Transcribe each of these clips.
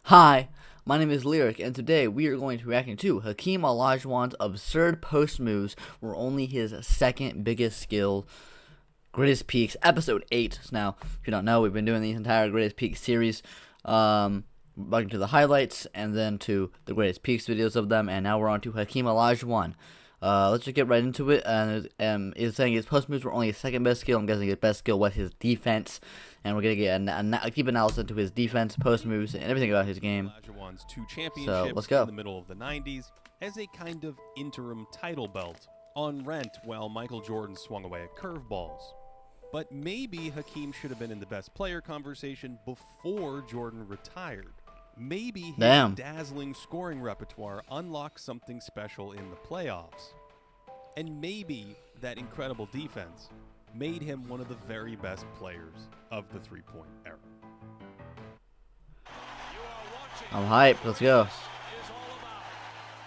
Hi, my name is Lyric, and today we are going to be reacting to Hakeem Olajuwon's absurd post moves were only his second biggest skill. Greatest Peaks, episode 8. Now, if you don't know, we've been doing the entire Greatest Peaks series, back to the highlights, and then to the Greatest Peaks videos of them, and now we're on to Hakeem Olajuwon. Let's just get right into it. And it's saying his post moves were only his second best skill. I'm guessing his best skill was his defense, and we're gonna get a deep analysis into his defense, post moves, and everything about his game. Olajuwon's two championships So let's go. in the middle of the 90s as a kind of interim title belt on rent while Michael Jordan swung away at curveballs. But maybe Hakeem should have been in the best player conversation before Jordan retired. Maybe his dazzling scoring repertoire unlocked something special in the playoffs. And maybe that incredible defense made him one of the very best players of the three-point era. I'm hyped. Let's go.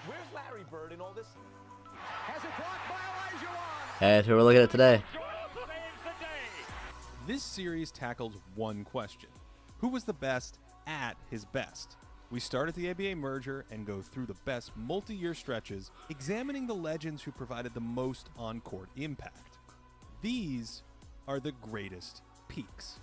Where's Larry Bird in all this? Has it blocked by Olajuwon? Hey, that's what we're looking at today. This series tackles one question. Who was the best at his best? We start at the ABA merger and go through the best multi-year stretches, examining the legends who provided the most on-court impact. These are the greatest peaks.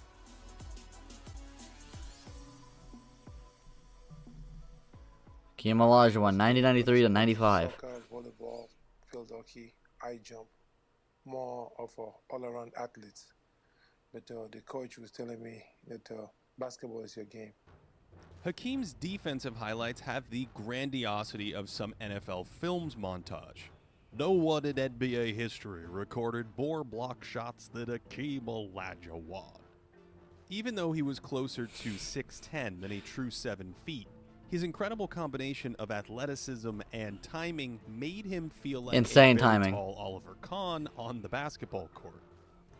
Hakeem Olajuwon, 1993 to 95. Soccer, volleyball, field hockey, high jump, more of a all-around athlete. But the coach was telling me that basketball is your game. Hakeem's defensive highlights have the grandiosity of some NFL films montage. No one in NBA history recorded more block shots than Hakeem Olajuwon. Even though he was closer to 6'10" than a true 7 feet, his incredible combination of athleticism and timing made him feel like insane a very timing. tall Oliver Kahn on the basketball court.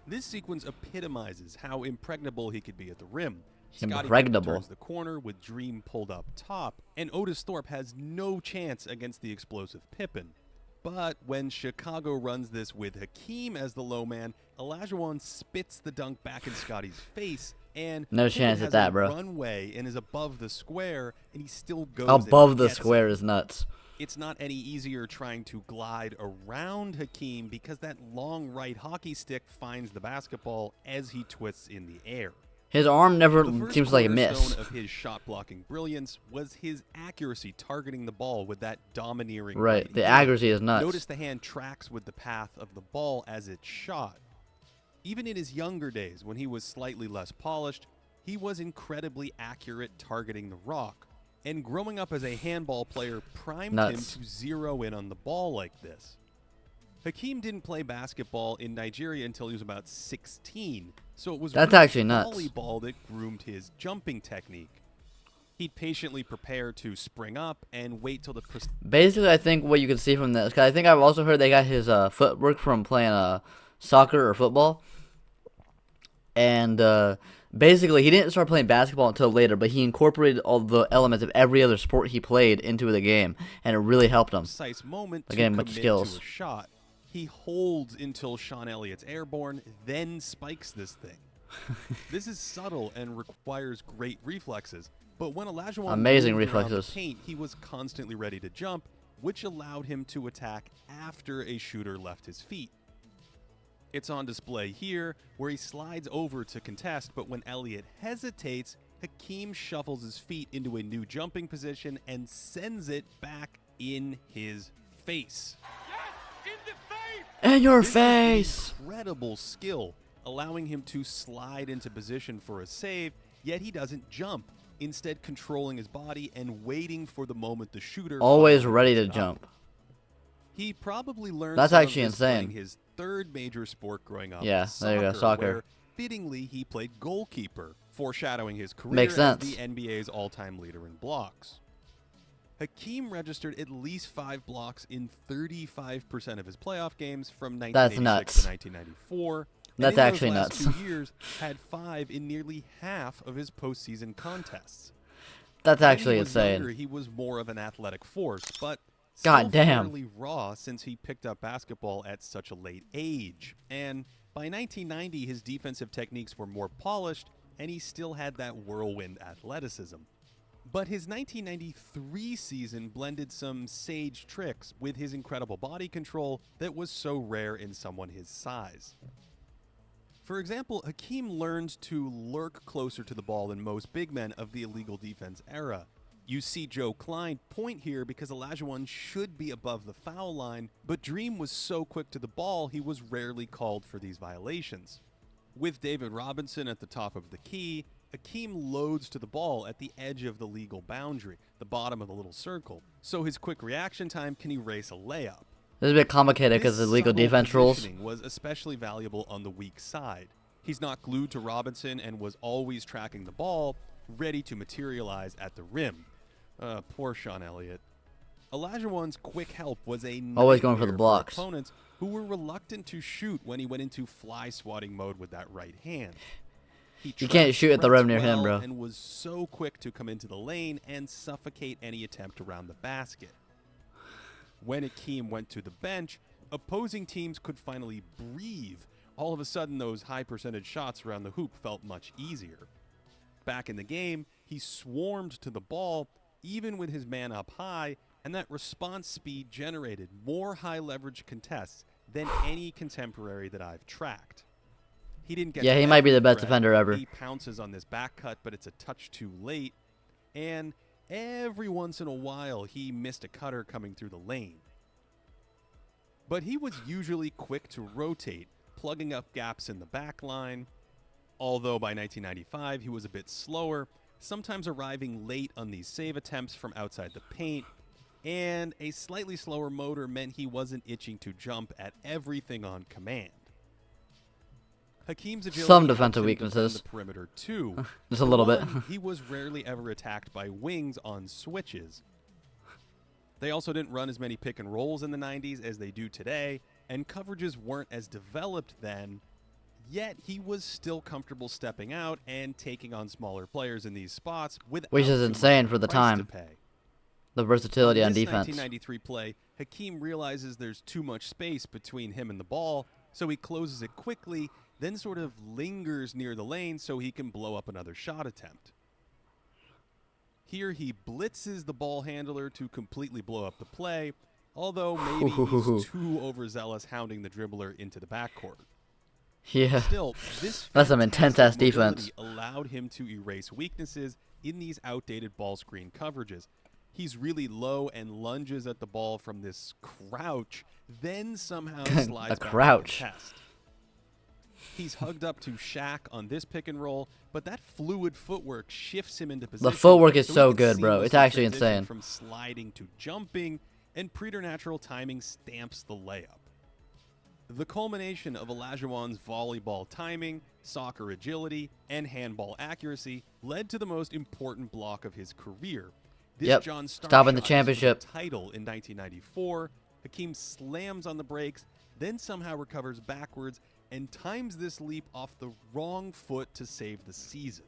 This sequence epitomizes how impregnable he could be at the rim. Scottie Pippen turns the corner with Dream pulled up top, and Otis Thorpe has no chance against the explosive Pippen. But when Chicago runs this with Hakeem as the low man, Olajuwon spits the dunk back in Scottie's face, and no Pippen chance has at that, a bro. runway and is above the square, and he still goes Above and the gets square it. is nuts. It's not any easier trying to glide around Hakeem because that long right hockey stick finds the basketball as he twists in the air. His arm never The first seems like a miss. cornerstone of his shot blocking brilliance was his accuracy targeting the ball with that domineering Right, the hand. accuracy is nuts. Notice the hand tracks with the path of the ball as it's shot. Even in his younger days, when he was slightly less polished, he was incredibly accurate targeting the rock. And growing up as a handball player primed him to zero in on the ball like this. Hakeem didn't play basketball in Nigeria until he was about 16, so it was actually nuts. volleyball that groomed his jumping technique. He'd patiently prepare to spring up and wait till the... Basically, I think what you can see from this, 'cause I think I've also heard they got his footwork from playing soccer or football. And basically, he didn't start playing basketball until later, but he incorporated all the elements of every other sport he played into the game, and it really helped him. Precise moment to Again, much commit skills. to a shot. He holds until Sean Elliott's airborne, then spikes this thing. This is subtle and requires great reflexes, but when Olajuwon Amazing moved around the reflexes. paint, he was constantly ready to jump, which allowed him to attack after a shooter left his feet. It's on display here, where he slides over to contest, but when Elliott hesitates, Hakeem shuffles his feet into a new jumping position and sends it back in his face. In your This is face! incredible skill, allowing him to slide into position for a save, yet he doesn't jump, instead controlling his body and waiting for the moment the shooter Always finally ready to gets up. jump. He probably learned That's some of actually this insane. playing his third major sport growing up. Yeah, there you go, soccer. Where, fittingly, he played goalkeeper, foreshadowing his career Makes as sense. the NBA's all-time leader in blocks. Hakeem registered at least 5 blocks in 35% of his playoff games from That's 1986 nuts. to 1994. That's and in actually those last nuts. 2 years, had 5 in nearly half of his postseason contests. That's When actually he was insane. younger, he was more of an athletic force, but God still damn. fairly raw since he picked up basketball at such a late age. And by 1990, his defensive techniques were more polished, and he still had that whirlwind athleticism. But his 1993 season blended some sage tricks with his incredible body control that was so rare in someone his size. For example, Hakeem learned to lurk closer to the ball than most big men of the illegal defense era. You see Joe Klein point here because Olajuwon should be above the foul line, but Dream was so quick to the ball he was rarely called for these violations. With David Robinson at the top of the key, Hakeem loads to the ball at the edge of the legal boundary, the bottom of the little circle, so his quick reaction time can erase a layup. This is a bit complicated because of legal This defense subtle rules. positioning was especially valuable on the weak side. He's not glued to Robinson and was always tracking the ball, ready to materialize at the rim. Poor Sean Elliott. Olajuwon's quick help was a Always going for the nightmare blocks. Opponents who were reluctant to shoot when he went into fly swatting mode with that right hand. He You can't trapped shoot at the threats rim near him, well bro. and was so quick to come into the lane and suffocate any attempt around the basket. When Hakeem went to the bench, opposing teams could finally breathe. All of a sudden, those high percentage shots around the hoop felt much easier. Back in the game, he swarmed to the ball, even with his man up high, and that response speed generated more high leverage contests than any contemporary that I've tracked. He didn't get Yeah, he might be the best threat. defender ever. He pounces on this back cut, but it's a touch too late. And every once in a while, he missed a cutter coming through the lane. But he was usually quick to rotate, plugging up gaps in the back line. Although by 1995, he was a bit slower, sometimes arriving late on these save attempts from outside the paint. And a slightly slower motor meant he wasn't itching to jump at everything on command. Hakeem's agility Some helped defensive him weaknesses. defend the perimeter too. Just a little bit. One, he was rarely ever attacked by wings on switches. They also didn't run as many pick and rolls in the 90s as they do today, and coverages weren't as developed then. Yet he was still comfortable stepping out and taking on smaller players in these spots without Which is too insane much for the price time. to pay. The versatility on this defense. 1993 play, Hakeem realizes there's too much space between him and the ball, so he closes it quickly, then sort of lingers near the lane so he can blow up another shot attempt. Here he blitzes the ball handler to completely blow up the play, although maybe he's too overzealous hounding the dribbler into the backcourt. Yeah. Still, this That's some intense-ass fantastic defense. mobility allowed him to erase weaknesses in these outdated ball screen coverages. He's really low and lunges at the ball from this crouch, then somehow slides back to the crouch. chest. He's hugged up to Shaq on this pick and roll, but that fluid footwork shifts him into position. The footwork is he so can good, bro. It's seamlessly actually transition insane. From sliding to jumping, and preternatural timing stamps the layup. The culmination of Olajuwon's volleyball timing, soccer agility, and handball accuracy led to the most important block of his career. This Yep. John Starr Stopping the shot championship. for the title in 1994. Hakeem slams on the brakes, then somehow recovers backwards and times this leap off the wrong foot to save the season.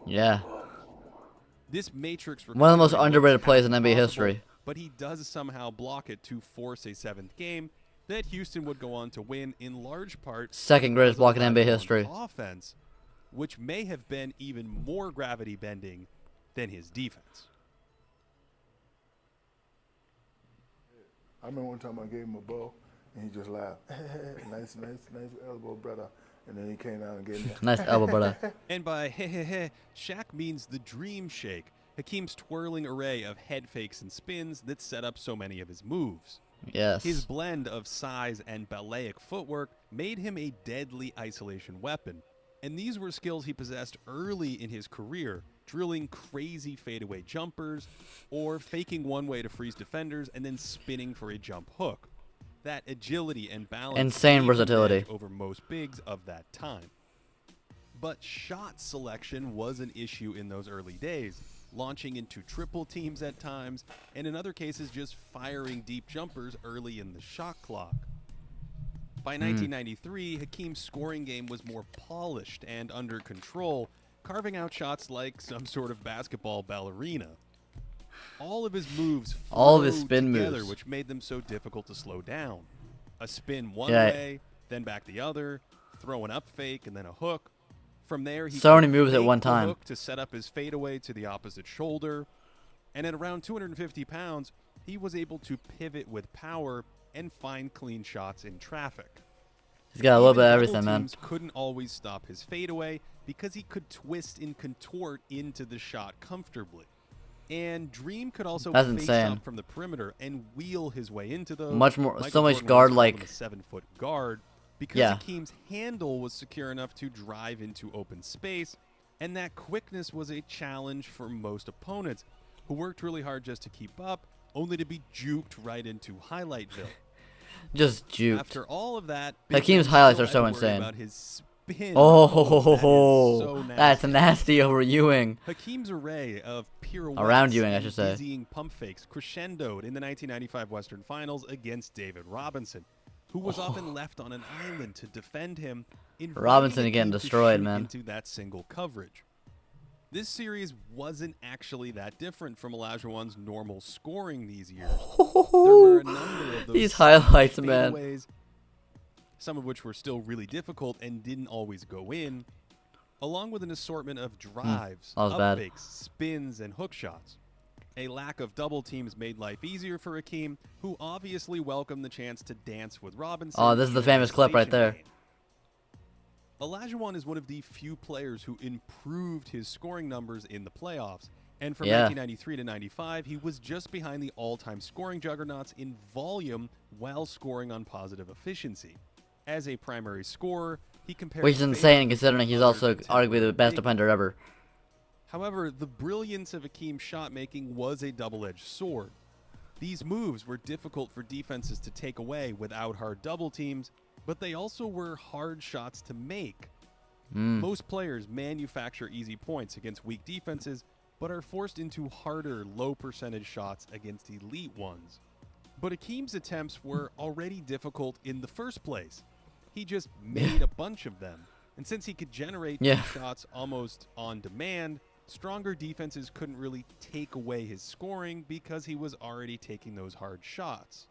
Yeah. This matrix One of the most recovery underrated looks plays in half NBA impossible, history. But he does somehow block it to force a seventh game that Houston would go on to win in large part. Second greatest because of block in NBA Olajuwon's history. Offense, which may have been even more gravity bending than his defense. I remember one time I gave him a ball, and he just laughed. nice elbow, brother. And then he came out and gave me Nice elbow, brother. And by Shaq means the dream shake, Hakeem's twirling array of head fakes and spins that set up so many of his moves. Yes. His blend of size and balletic footwork made him a deadly isolation weapon, and these were skills he possessed early in his career, drilling crazy fadeaway jumpers or faking one way to freeze defenders and then spinning for a jump hook. That agility and balance Insane gave him an versatility. edge over most bigs of that time. But shot selection was an issue in those early days, launching into triple teams at times, and in other cases just firing deep jumpers early in the shot clock. By 1993, Hakeem's scoring game was more polished and under control, carving out shots like some sort of basketball ballerina. All of his moves All of his flowed spin together, moves. which made them so difficult to slow down. A spin one Yeah. way, then back the other, throw an up fake and then a hook, From there, he So many could moves at fake one the time. hook to set up his fadeaway to the opposite shoulder. And at around 250 pounds, he was able to pivot with power and find clean shots in traffic. He's got a little Even bit of double everything, man. teams couldn't always stop his fadeaway because he could twist and contort into the shot comfortably. And Dream could also That's face insane. up from the perimeter and wheel his way into those. Much more, Michael so much Jordan guard once called like. him a 7-foot guard because Yeah. Hakeem's handle was secure enough to drive into open space, and that quickness was a challenge for most opponents, who worked really hard just to keep up, only to be juked right into Highlightville. Just juked. After all of that, Hakeem's Big Rig highlights still are so had to worry insane. about his spin. Oh, that is so that's nasty. nasty over Ewing. Hakeem's array of pirouettes Around Ewing, I and should say. dizzying pump fakes crescendoed in the 1995 Western Finals against David Robinson, who was often left on an island to defend him. Inviting Robinson Hakeem getting to destroyed, shoot man. Into that single coverage. This series wasn't actually that different from Olajuwon's normal scoring these years. There were a number of those These highlights, man. fadeaways, some of which were still really difficult and didn't always go in, along with an assortment of drives, that was bad. upfakes, spins, and hook shots. A lack of double teams made life easier for Hakeem, who obviously welcomed the chance to dance with Robinson. Oh, this is the in famous clip right isolation there. game. Olajuwon is one of the few players who improved his scoring numbers in the playoffs. And from Yeah. 1993 to 95, he was just behind the all-time scoring juggernauts in volume while scoring on positive efficiency. As a primary scorer, he compared Which is insane considering he's also arguably the best defender. defender ever. However, the brilliance of Hakeem's shot making was a double-edged sword. These moves were difficult for defenses to take away without hard double teams, but they also were hard shots to make. Most players manufacture easy points against weak defenses, but are forced into harder, low-percentage shots against elite ones. But Hakeem's attempts were already difficult in the first place. He just made a bunch of them. And since he could generate these shots almost on demand, stronger defenses couldn't really take away his scoring because he was already taking those hard shots.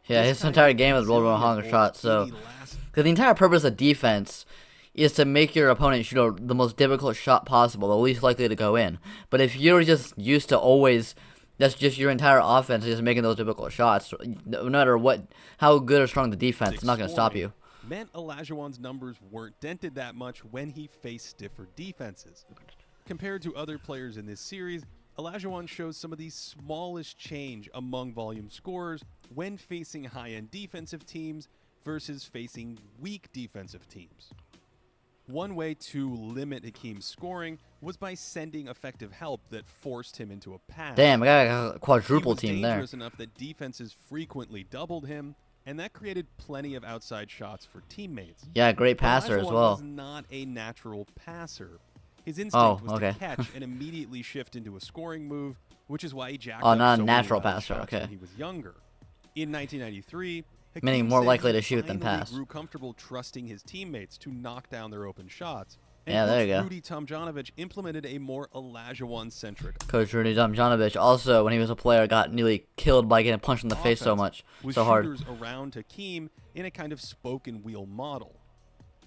Yeah, This his kind entire of game was rolled around resilience longer shots. So, only lasts because the entire purpose of defense is to make your opponent shoot the most difficult shot possible, the least likely to go in. But if you're just used to always, that's just your entire offense, just making those difficult shots, no matter how good or strong the defense, it's not going to stop you. meant Olajuwon's numbers weren't dented that much when he faced stiffer defenses. Compared to other players in this series, Olajuwon shows some of the smallest change among volume scorers when facing high-end defensive teams versus facing weak defensive teams. One way to limit Hakeem's scoring was by sending effective help that forced him into a pass. Damn, I got a quadruple He was team there. dangerous enough that defenses frequently doubled him, and that created plenty of outside shots for teammates. Yeah, great passer as Olajuwon well. was not a natural passer. His instinct was okay. to catch and immediately shift into a scoring move, which is why he jacked Oh, up not a so many natural wild passer, shots okay. when he was younger. In 1993, Meaning Hakeem more said likely he to shoot than finally pass. grew comfortable trusting his teammates to knock down their open shots. And Yeah, there Coach you go. Rudy Tomjanovich implemented a more Olajuwon-centric Coach Rudy Tomjanovich also, when he was a player, got nearly killed by getting punched in the face so offense much, with so hard. shooters around Hakeem in a kind of spoken wheel model.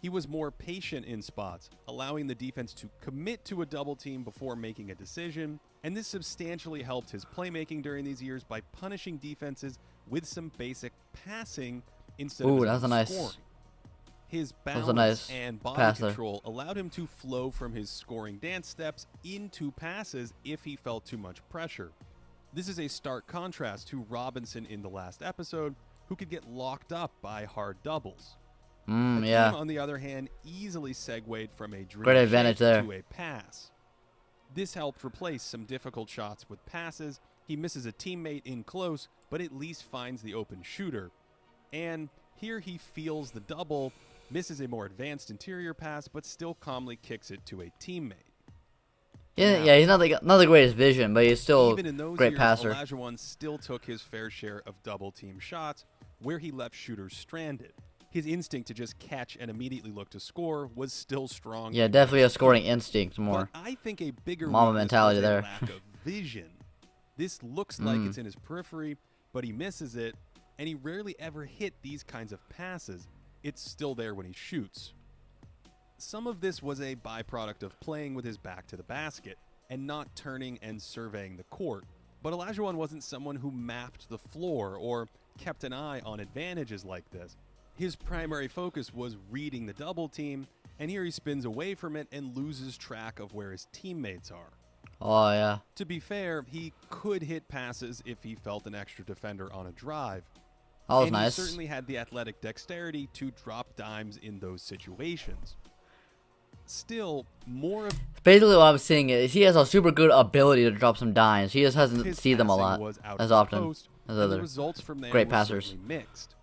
He was more patient in spots, allowing the defense to commit to a double team before making a decision, and this substantially helped his playmaking during these years by punishing defenses with some basic passing instead Ooh, of that was a nice- scoring. His was a balance nice and body pass there. control allowed him to flow from his scoring dance steps into passes if he felt too much pressure. This is a stark contrast to Robinson in the last episode, who could get locked up by hard doubles. Hakeem, Yeah. on the other hand, easily segued from a dream Great advantage shake there. to a pass. This helped replace some difficult shots with passes. He misses a teammate in close, but at least finds the open shooter. And here he feels the double, misses a more advanced interior pass, but still calmly kicks it to a teammate. Yeah, he's not the greatest vision, but he's still Even in those great years, passer. Olajuwon still took his fair share of double-team shots, where he left shooters stranded. His instinct to just catch and immediately look to score was still strong. Yeah, definitely a scoring instinct more. But I think a bigger Mama weakness mentality was a there. lack of vision. This looks like it's in his periphery, but he misses it, and he rarely ever hit these kinds of passes. It's still there when he shoots. Some of this was a byproduct of playing with his back to the basket and not turning and surveying the court. But Olajuwon wasn't someone who mapped the floor or kept an eye on advantages like this. His primary focus was reading the double team, and here he spins away from it and loses track of where his teammates are. Oh, yeah. To be fair, he could hit passes if he felt an extra defender on a drive. That was And nice. he certainly had the athletic dexterity to drop dimes in those situations. Still, more of Basically, what I'm seeing is he has a super good ability to drop some dimes. He just hasn't his seen them a passing lot was out as of the often post, as and the other. results from there great were passers. certainly mixed.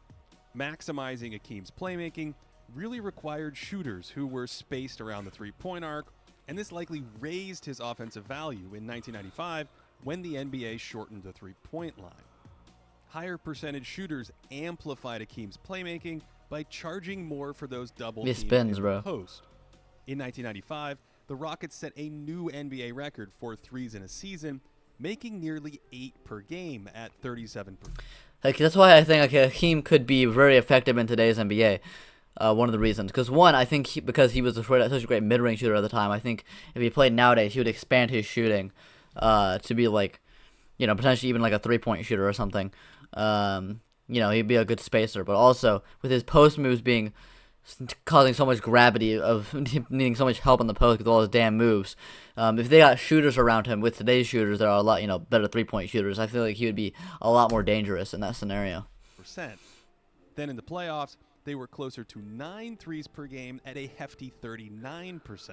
Maximizing Hakeem's playmaking really required shooters who were spaced around the three-point arc, and this likely raised his offensive value in 1995 when the NBA shortened the three-point line. Higher percentage shooters amplified Hakeem's playmaking by charging more for those double He teams spins, in bro. the post. In 1995, the Rockets set a new NBA record for threes in a season, making nearly 8 per game at 37%. Like, that's why I think Hakeem could be very effective in today's NBA. One of the reasons, because one, I think because he was such a great mid-range shooter at the time, I think if he played nowadays, he would expand his shooting to be like, potentially even like a three-point shooter or something. He'd be a good spacer, but also with his post moves causing so much gravity of needing so much help on the post with all his damn moves. If they got shooters around him with today's shooters, there are a lot, better three-point shooters. I feel like he would be a lot more dangerous in that scenario. Then in the playoffs, they were closer to 9 threes per game at a hefty 39%.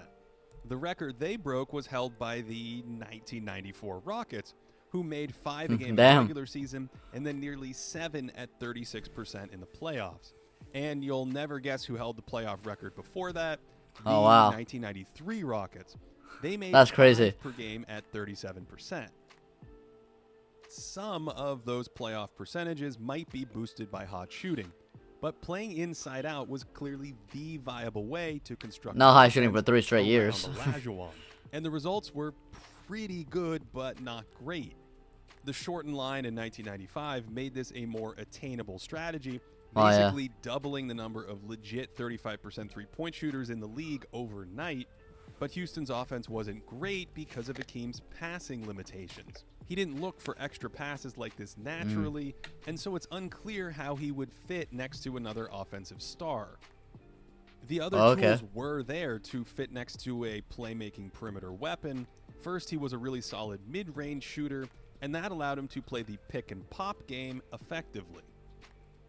The record they broke was held by the 1994 Rockets, who made 5 a game in the Damn. regular season and then nearly 7 at 36% in the playoffs. And you'll never guess who held the playoff record before that. The Oh, wow. 1993 Rockets. They made That's crazy. 5 per game at 37%. Some of those playoff percentages might be boosted by hot shooting, but playing inside out was clearly the viable way to construct. Not high defense shooting for 3 straight around years. Olajuwon. And the results were pretty good, but not great. The shortened line in 1995 made this a more attainable strategy, Oh, yeah. basically doubling the number of legit 35% three-point shooters in the league overnight. But Houston's offense wasn't great because of Hakeem's passing limitations. He didn't look for extra passes like this naturally, and so it's unclear how he would fit next to another offensive star. The other tools were there to fit next to a playmaking perimeter weapon. First, he was a really solid mid-range shooter, and that allowed him to play the pick-and-pop game effectively.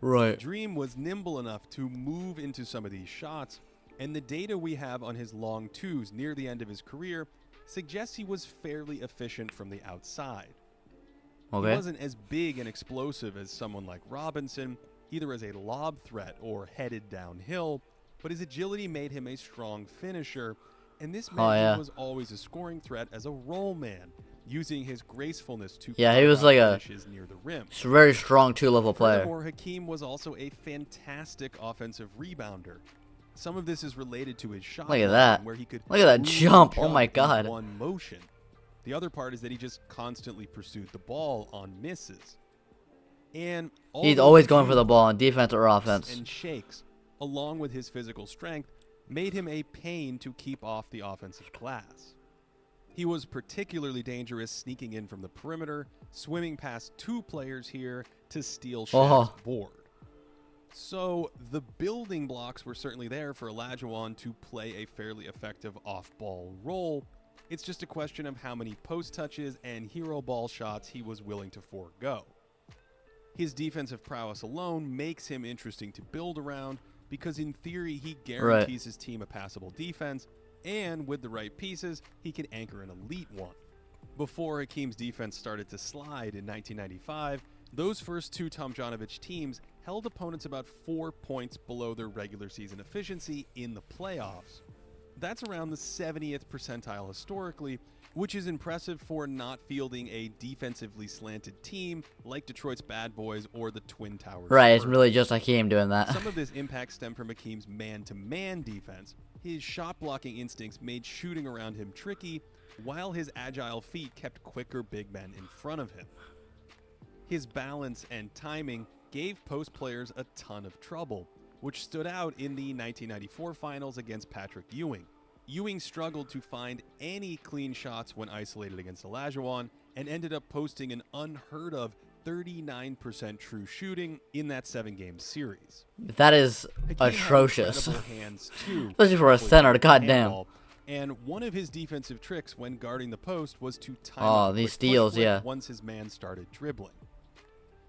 Right. Dream was nimble enough to move into some of these shots, and the data we have on his long twos near the end of his career suggests he was fairly efficient from the outside. He wasn't as big and explosive as someone like Robinson, either as a lob threat or headed downhill, but his agility made him a strong finisher, and this meant he was always a scoring threat as a roll man, using his gracefulness to he was like a finishes near the rim. very strong 2-level player. Furthermore, Hakeem was also a fantastic offensive rebounder. Some of this is related to his shot. Look at blocking, that. where he could Look at that move and jump. Oh my in God. one motion. The other part is that he just constantly pursued the ball on misses. And He's always going for the ball on defense or offense. and shakes, along with his physical strength, made him a pain to keep off the offensive glass. He was particularly dangerous sneaking in from the perimeter, swimming past 2 players here to steal Shaq's board. So the building blocks were certainly there for Olajuwon to play a fairly effective off-ball role. It's just a question of how many post touches and hero ball shots he was willing to forego. His defensive prowess alone makes him interesting to build around because in theory he guarantees his team a passable defense, and with the right pieces, he can anchor an elite one. Before Hakeem's defense started to slide in 1995, those first 2 Tomjanovich teams held opponents about 4 points below their regular season efficiency in the playoffs. That's around the 70th percentile historically, which is impressive for not fielding a defensively slanted team like Detroit's Bad Boys or the Twin Towers. Right, it's Spurs. really just Hakeem doing that. Some of this impact stemmed from Hakeem's man-to-man defense. His shot-blocking instincts made shooting around him tricky, while his agile feet kept quicker big men in front of him. His balance and timing gave post players a ton of trouble, which stood out in the 1994 finals against Patrick Ewing. Ewing struggled to find any clean shots when isolated against Olajuwon and ended up posting an unheard of 39% true shooting in that 7-game series. That is Hakeem had atrocious. incredible hands too, Especially for a simply center, playing goddamn. handball. And one of his defensive tricks when guarding the post was to time Oh, up a these quick push steals, flick yeah. once his man started dribbling.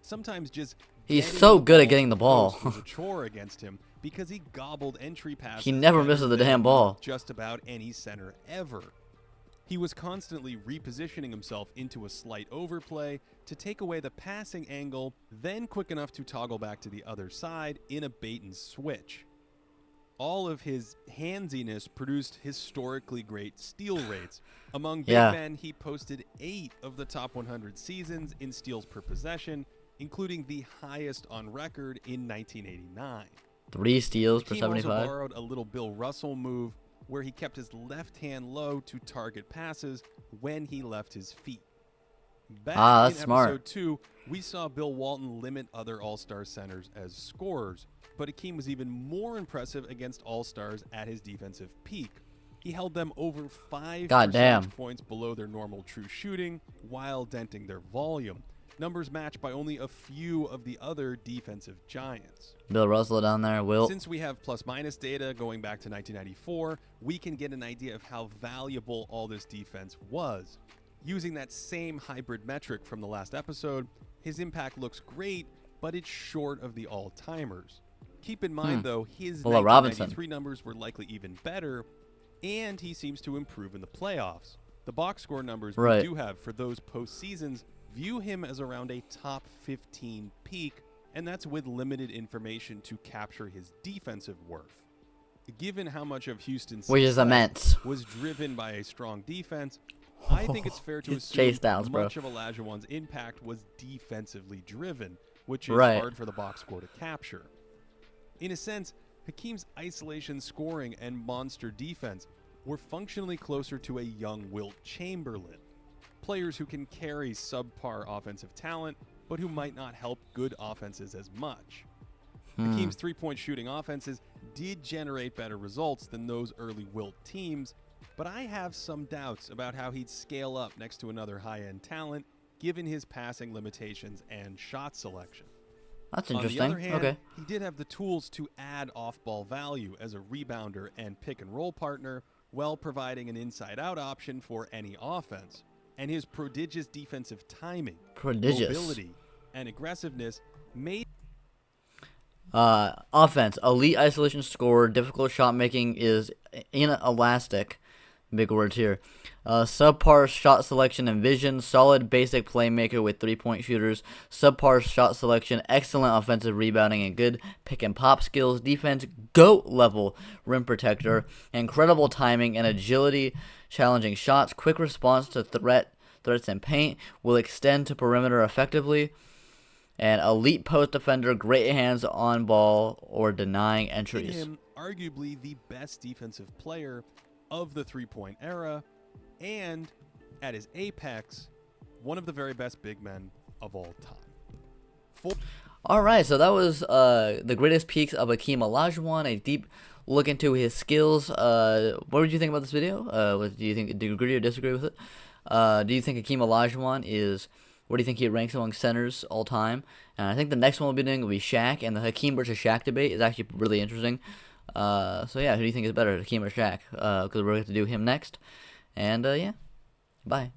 Sometimes just He's getting so the good at ball getting to the ball. post was a chore against him because he gobbled entry passes. He never better misses the than damn ball. just about any center ever. He was constantly repositioning himself into a slight overplay to take away the passing angle, then quick enough to toggle back to the other side in a bait and switch. All of his handsiness produced historically great steal rates. Among big Yeah. men, he posted 8 of the top 100 seasons in steals per possession, including the highest on record in 1989. 3 steals per Hakeem also 75. borrowed a little Bill Russell move where he kept his left hand low to target passes when he left his feet. Back That's in smart. episode 2, we saw Bill Walton limit other All-Star centers as scorers, but Hakeem was even more impressive against All-Stars at his defensive peak. He held them over 5 God damn. percentage points below their normal true shooting while denting their volume. Numbers matched by only a few of the other defensive giants. Bill Russell down there. Wilt. Since we have plus-minus data going back to 1994, we can get an idea of how valuable all this defense was. Using that same hybrid metric from the last episode, his impact looks great, but it's short of the all-timers. Keep in mind, though, his Well, Robinson. 1993 numbers were likely even better, and he seems to improve in the playoffs. The box score numbers Right. we do have for those postseasons view him as around a top 15 peak, and that's with limited information to capture his defensive worth. Given how much of Houston's Which is success immense. was driven by a strong defense, I think it's fair to It's assume Chase Downs, bro. much of Olajuwon's impact was defensively driven, which is Right. hard for the box score to capture. In a sense, Hakeem's isolation scoring and monster defense were functionally closer to a young Wilt Chamberlain. Players who can carry subpar offensive talent, but who might not help good offenses as much. Hakeem's three-point shooting offenses did generate better results than those early Wilt teams, but I have some doubts about how he'd scale up next to another high-end talent, given his passing limitations and shot selection. That's On the interesting. other hand, Okay. he did have the tools to add off-ball value as a rebounder and pick-and-roll partner, while providing an inside-out option for any offense. And his prodigious defensive timing, Prodigious. mobility, and aggressiveness made Offense. Elite isolation scorer. Difficult shot making is inelastic. Big words here. Subpar shot selection and vision. Solid basic playmaker with 3-point shooters. Subpar shot selection. Excellent offensive rebounding and good pick and pop skills. Defense. GOAT level rim protector. Incredible timing and agility. Challenging shots. Quick response to threats in paint. Will extend to perimeter effectively. And elite post defender, great hands on ball or denying made entries. him arguably the best defensive player of the three-point era, and at his apex, one of the very best big men of all time. All right, so that was the greatest peaks of Hakeem Olajuwon, a deep look into his skills. What did you think about this video? Do you agree or disagree with it? Do you think Hakeem Olajuwon is? Where do you think he ranks among centers all time? And I think the next one we'll be doing will be Shaq, and the Hakeem versus Shaq debate is actually really interesting. So yeah, who do you think is better, Hakeem or Shaq? Because we're going to do him next. And yeah, bye.